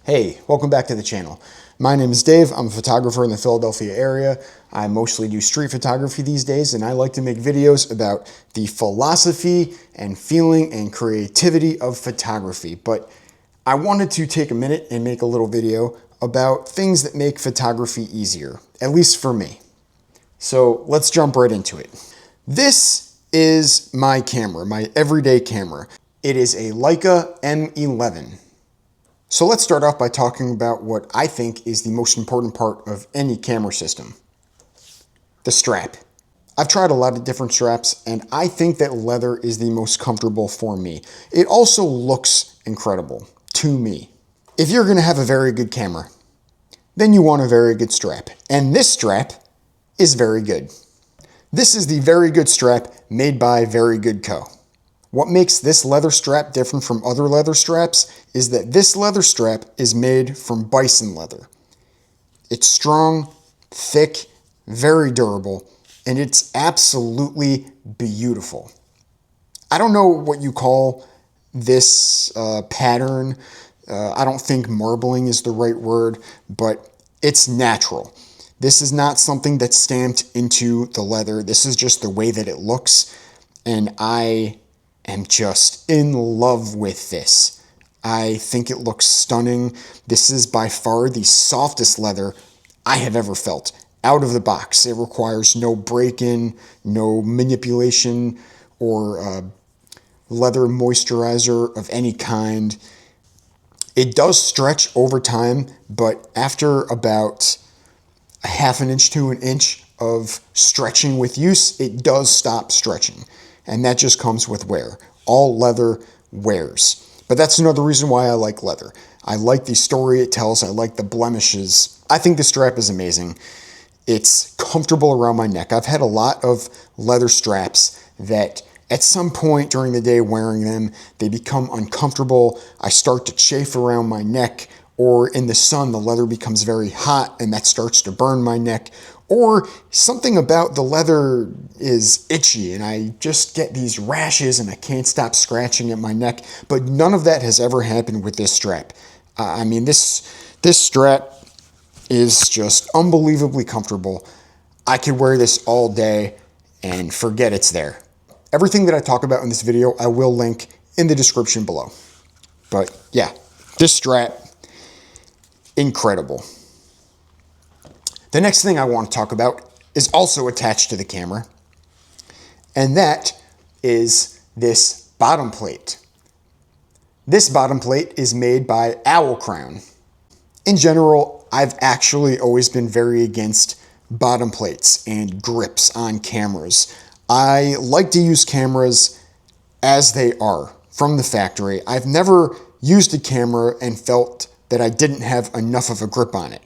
Hey, welcome back to the channel. My name is Dave. I'm a photographer in the Philadelphia area. I mostly do street photography these days, and I like to make videos about the philosophy and feeling and creativity of photography. But I wanted to take a minute and make a little video about things that make photography easier, at least for me. So let's jump right into it. This is my camera, my everyday camera. It is a Leica M11. So let's start off by talking about what I think is the most important part of any camera system. The strap. I've tried a lot of different straps and I think that leather is the most comfortable for me. It also looks incredible to me. If you're gonna have a very good camera, then you want a very good strap. And this strap is very good. This is the Very Good strap made by Very Good Co. What makes this leather strap different from other leather straps is that this leather strap is made from bison leather. It's strong, thick, very durable, and it's absolutely beautiful. I don't know what you call this pattern. I don't think marbling is the right word, but it's natural. This is not something that's stamped into the leather. This is just the way that it looks, and I am just in love with this. I think it looks stunning. This is by far the softest leather I have ever felt out of the box. It requires no break-in, no manipulation, or leather moisturizer of any kind. It does stretch over time, but after about a half an inch to an inch of stretching with use, it does stop stretching. And that just comes with wear. All leather wears. But that's another reason why I like leather. I like the story it tells. I like the blemishes. I think the strap is amazing. It's comfortable around my neck. I've had a lot of leather straps that at some point during the day wearing them, they become uncomfortable. I start to chafe around my neck, or in the sun, the leather becomes very hot and that starts to burn my neck. Or something about the leather is itchy and I just get these rashes and I can't stop scratching at my neck. But none of that has ever happened with this strap. I mean, this strap is just unbelievably comfortable. I could wear this all day and forget it's there. Everything that I talk about in this video, I will link in the description below. But yeah, this strap, incredible. The next thing I want to talk about is also attached to the camera, and that is this bottom plate. This bottom plate is made by Owl Crown. In general, I've actually always been very against bottom plates and grips on cameras. I like to use cameras as they are from the factory. I've never used a camera and felt that I didn't have enough of a grip on it.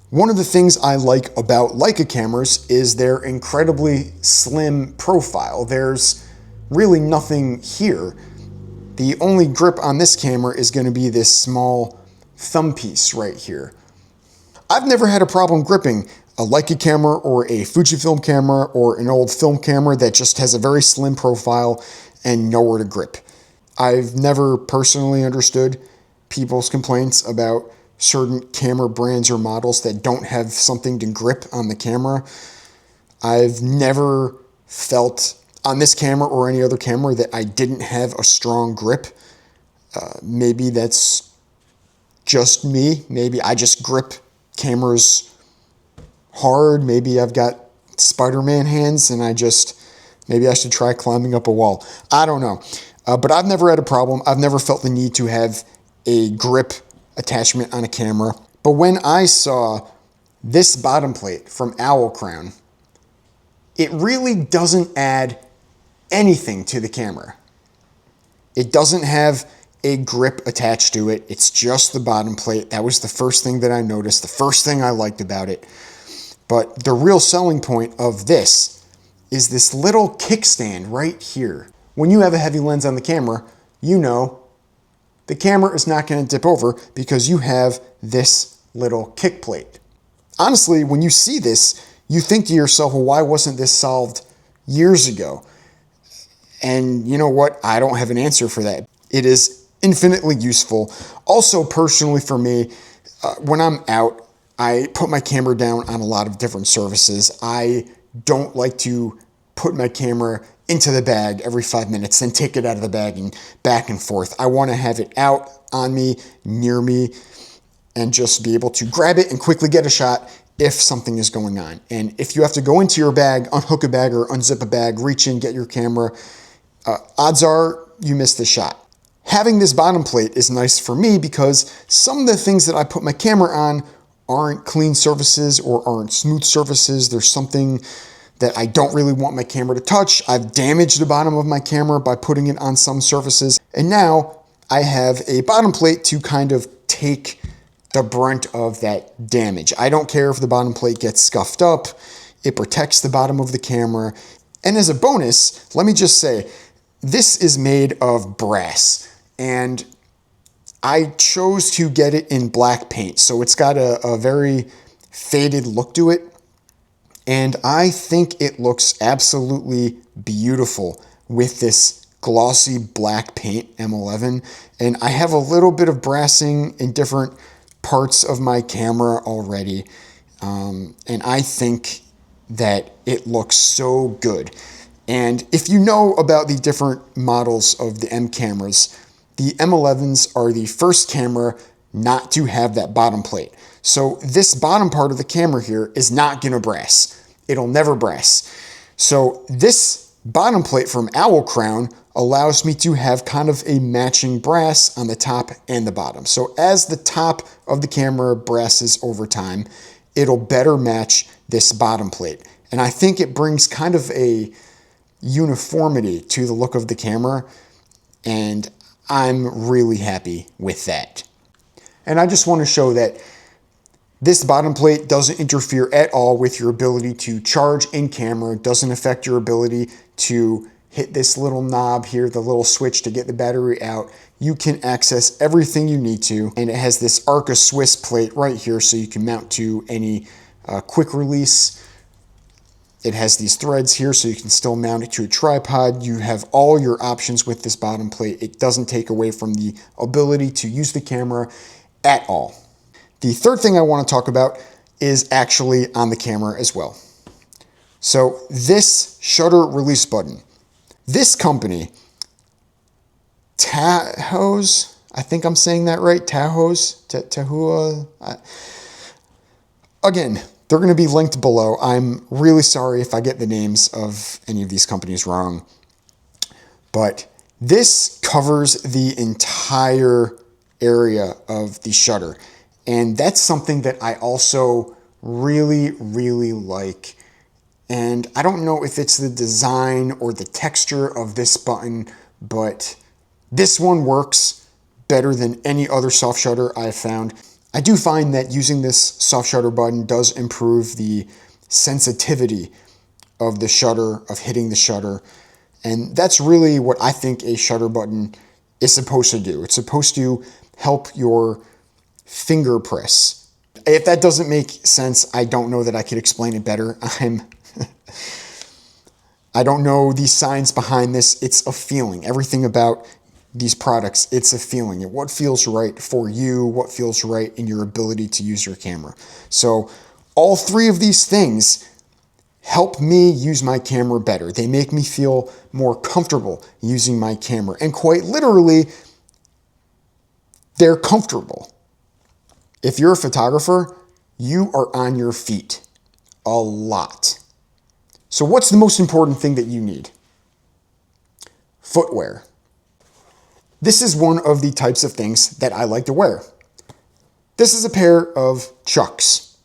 One of the things I like about Leica cameras is their incredibly slim profile. There's really nothing here. The only grip on this camera is going to be this small thumb piece right here. I've never had a problem gripping a Leica camera or a Fujifilm camera or an old film camera that just has a very slim profile and nowhere to grip. I've never personally understood people's complaints about certain camera brands or models that don't have something to grip on the camera. I've never felt on this camera or any other camera that I didn't have a strong grip. Maybe that's just me. Maybe I just grip cameras hard. Maybe I've got Spider-Man hands and maybe I should try climbing up a wall. I don't know. But I've never had a problem. I've never felt the need to have a grip attachment on a camera. But when I saw this bottom plate from Owl Crown, it really doesn't add anything to the camera. It doesn't have a grip attached to it. It's just the bottom plate. That was the first thing that I noticed, the first thing I liked about it. But the real selling point of this is this little kickstand right here. When you have a heavy lens on the camera, you know the camera is not going to tip over because you have this little kick plate. Honestly, when you see this, you think to yourself, well, why wasn't this solved years ago? And you know what? I don't have an answer for that. It is infinitely useful. Also, personally for me, when I'm out, I put my camera down on a lot of different surfaces. I don't like to put my camera into the bag every 5 minutes, then take it out of the bag and back and forth. I want to have it out on me, near me, and just be able to grab it and quickly get a shot if something is going on. And if you have to go into your bag, unhook a bag or unzip a bag, reach in, get your camera, odds are you missed the shot. Having this bottom plate is nice for me because some of the things that I put my camera on aren't clean surfaces or aren't smooth surfaces. There's something that I don't really want my camera to touch. I've damaged the bottom of my camera by putting it on some surfaces. And now I have a bottom plate to kind of take the brunt of that damage. I don't care if the bottom plate gets scuffed up. It protects the bottom of the camera. And as a bonus, let me just say, this is made of brass. And I chose to get it in black paint. So it's got a very faded look to it. And I think it looks absolutely beautiful with this glossy black paint M11. And I have a little bit of brassing in different parts of my camera already. And I think that it looks so good. And if you know about the different models of the M cameras, the M11s are the first camera not to have that bottom plate. So this bottom part of the camera here is not gonna brass. It'll never brass. So this bottom plate from Owl Crown allows me to have kind of a matching brass on the top and the bottom. So as the top of the camera brasses over time, it'll better match this bottom plate. And I think it brings kind of a uniformity to the look of the camera, and I'm really happy with that. And I just want to show that this bottom plate doesn't interfere at all with your ability to charge in camera, doesn't affect your ability to hit this little knob here, the little switch to get the battery out. You can access everything you need to, and it has this Arca Swiss plate right here so you can mount to any quick release. It has these threads here so you can still mount it to a tripod. You have all your options with this bottom plate. It doesn't take away from the ability to use the camera at all. The third thing I want to talk about is actually on the camera as well. So this shutter release button, this company, Tahos, I think I'm saying that right, Tahos, Tahua. Again, they're going to be linked below. I'm really sorry if I get the names of any of these companies wrong, but this covers the entire area of the shutter. And that's something that I also really, really like. And I don't know if it's the design or the texture of this button, but this one works better than any other soft shutter I've found. I do find that using this soft shutter button does improve the sensitivity of the shutter, of hitting the shutter. And that's really what I think a shutter button is supposed to do. It's supposed to help your finger press. If that doesn't make sense, I don't know that I could explain it better. I don't know the science behind this. It's a feeling. Everything about these products, it's a feeling. What feels right for you, what feels right in your ability to use your camera. So all three of these things help me use my camera better. They make me feel more comfortable using my camera. And quite literally, they're comfortable. If you're a photographer, you are on your feet a lot. So what's the most important thing that you need? Footwear. This is one of the types of things that I like to wear. This is a pair of Chucks.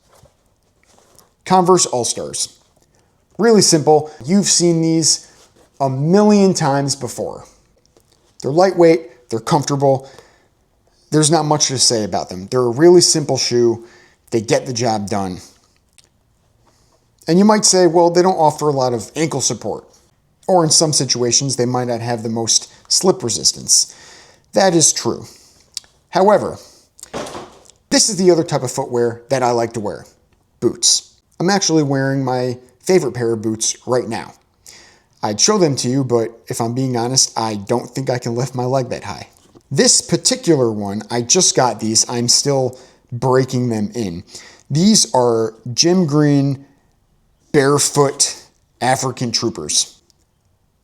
Converse All-Stars. Really simple. You've seen these a million times before. They're lightweight, they're comfortable. There's not much to say about them. They're a really simple shoe. They get the job done. And you might say, well, they don't offer a lot of ankle support. Or in some situations, they might not have the most slip resistance. That is true. However, this is the other type of footwear that I like to wear. Boots. I'm actually wearing my favorite pair of boots right now. I'd show them to you, but if I'm being honest, I don't think I can lift my leg that high. This particular one, I just got these. I'm still breaking them in. These are Jim Green Barefoot African Troopers.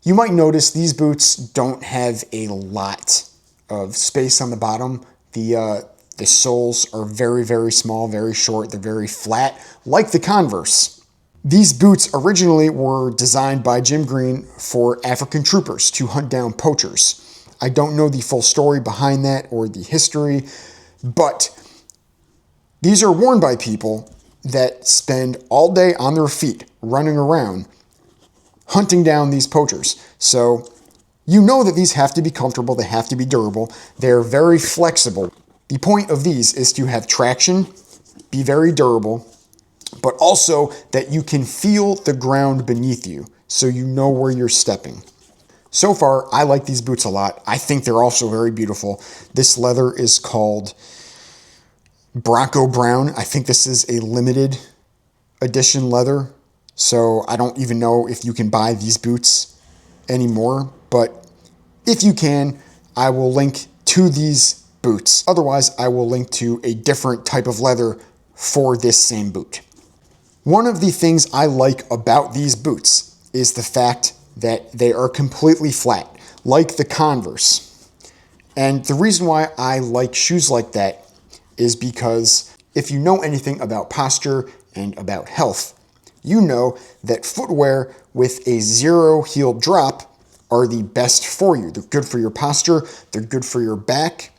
You might notice these boots don't have a lot of space on the bottom. The soles are very, very small, very short. They're very flat, like the Converse. These boots originally were designed by Jim Green for African troopers to hunt down poachers. I don't know the full story behind that or the history, but these are worn by people that spend all day on their feet running around hunting down these poachers. So you know that these have to be comfortable, they have to be durable, they're very flexible. The point of these is to have traction, be very durable, but also that you can feel the ground beneath you so you know where you're stepping. So far, I like these boots a lot. I think they're also very beautiful. This leather is called Bronco Brown. I think this is a limited edition leather. So I don't even know if you can buy these boots anymore, but if you can, I will link to these boots. Otherwise, I will link to a different type of leather for this same boot. One of the things I like about these boots is the fact that they are completely flat, like the Converse. And the reason why I like shoes like that is because if you know anything about posture and about health, you know that footwear with a zero heel drop are the best for you. They're good for your posture, they're good for your back,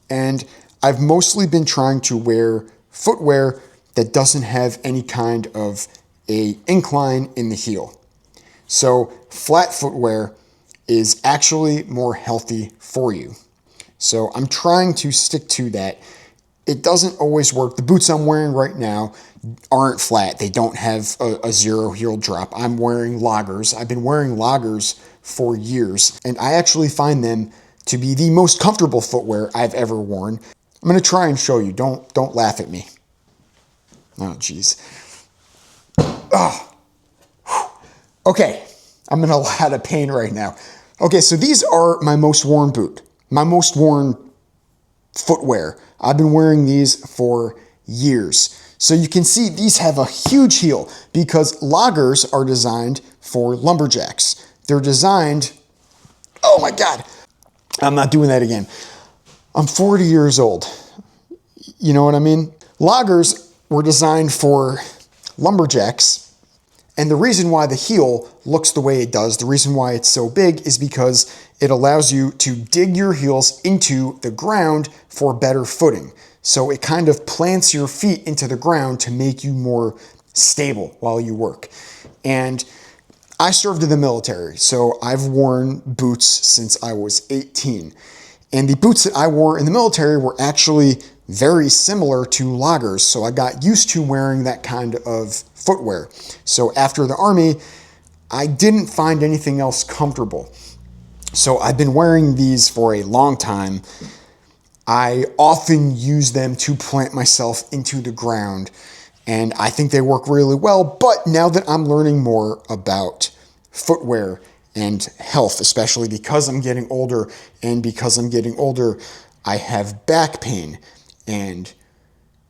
and I've mostly been trying to wear footwear that doesn't have any kind of a incline in the heel. So flat footwear is actually more healthy for you. So I'm trying to stick to that. It doesn't always work. The boots I'm wearing right now aren't flat. They don't have a zero heel drop. I'm wearing loggers. I've been wearing loggers for years, and I actually find them to be the most comfortable footwear I've ever worn. I'm going to try and show you. Don't laugh at me. Oh, jeez. Oh. Okay, I'm in a lot of pain right now. Okay, so these are my most worn boot, my most worn footwear. I've been wearing these for years. So you can see these have a huge heel because loggers are designed for lumberjacks. They're designed, oh my God, I'm not doing that again. I'm 40 years old. You know what I mean? Loggers were designed for lumberjacks. And the reason why the heel looks the way it does, the reason why it's so big is because it allows you to dig your heels into the ground for better footing. So it kind of plants your feet into the ground to make you more stable while you work. And I served in the military, so I've worn boots since I was 18. And the boots that I wore in the military were actually very similar to loggers, so I got used to wearing that kind of footwear. So after the Army, I didn't find anything else comfortable. So I've been wearing these for a long time. I often use them to plant myself into the ground, and I think they work really well. But now that I'm learning more about footwear and health, especially because I'm getting older, and because I'm getting older, I have back pain and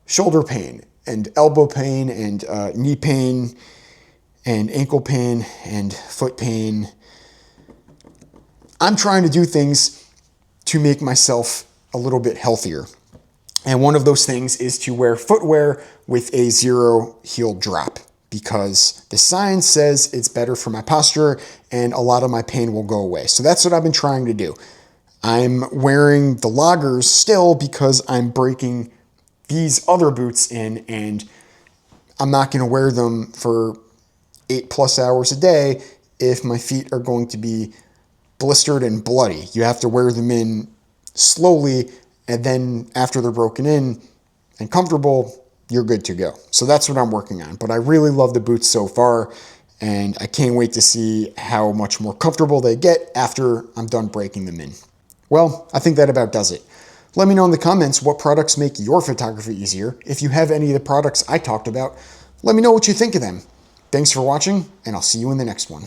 shoulder pain and elbow pain and knee pain and ankle pain and foot pain. I'm trying to do things to make myself a little bit healthier. And one of those things is to wear footwear with a zero heel drop because the science says it's better for my posture and a lot of my pain will go away. So that's what I've been trying to do. I'm wearing the loggers still because I'm breaking these other boots in, and I'm not going to wear them for 8+ hours a day if my feet are going to be blistered and bloody. You have to wear them in slowly, and then after they're broken in and comfortable, you're good to go. So that's what I'm working on. But I really love the boots so far, and I can't wait to see how much more comfortable they get after I'm done breaking them in. Well, I think that about does it. Let me know in the comments what products make your photography easier. If you have any of the products I talked about, let me know what you think of them. Thanks for watching, and I'll see you in the next one.